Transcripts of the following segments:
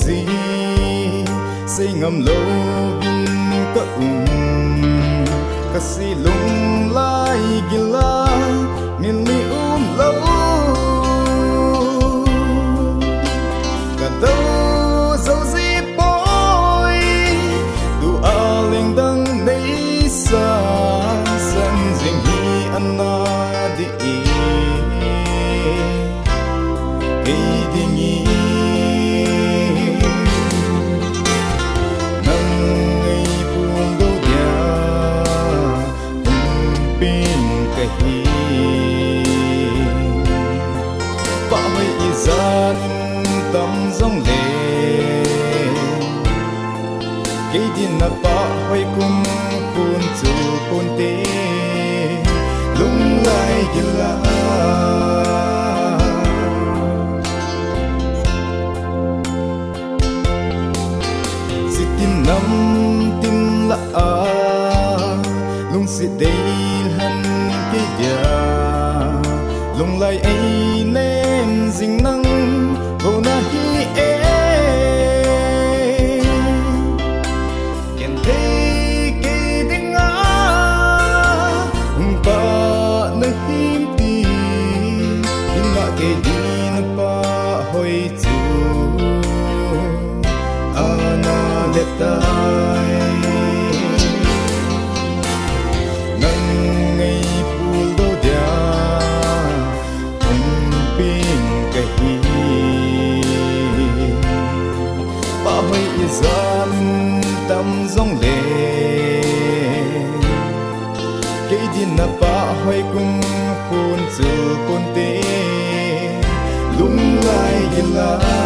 gì xây ngầm lâu vin cả cả si lung lai gila min li lâu cả đâu dấu gì bôi tu a linh đăng nay xa sân dinh hi anna đi tâm dòng lệ cái din na pa hoy kum kun chu kun te lung lai gila sitin nam tin la a lung si dei han ke dia lung lai ai nên ding nang vô na hi e ken thấy cái đinh á pa na him ti in ma ke di na pa hoi chu ana le tai nang ngay pul do dia pin ke hi gian tâm dòng lệ cái din na pa hoy kum kun chu kun te lung lai gila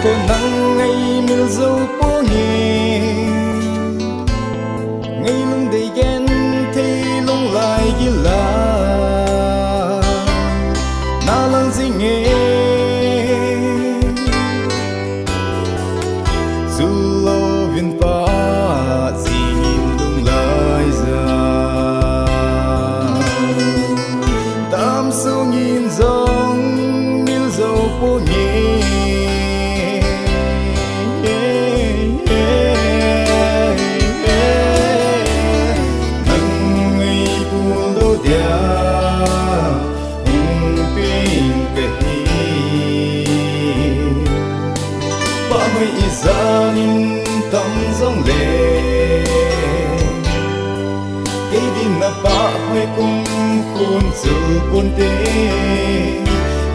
cô nắng ngày mưa dâu phố nhẹ ngày lung đầy ghen thì lung lại gila na lang gì nghe dù lo viên pa gì lung lại ra tam sâu nhìn dòng mưa dâu phố nhẹ gian tâm dòng lệ cái din na pa hoy kum kun chu kun te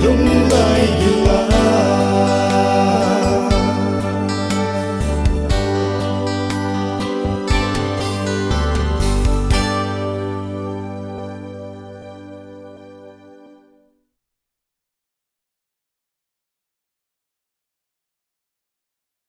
lung lai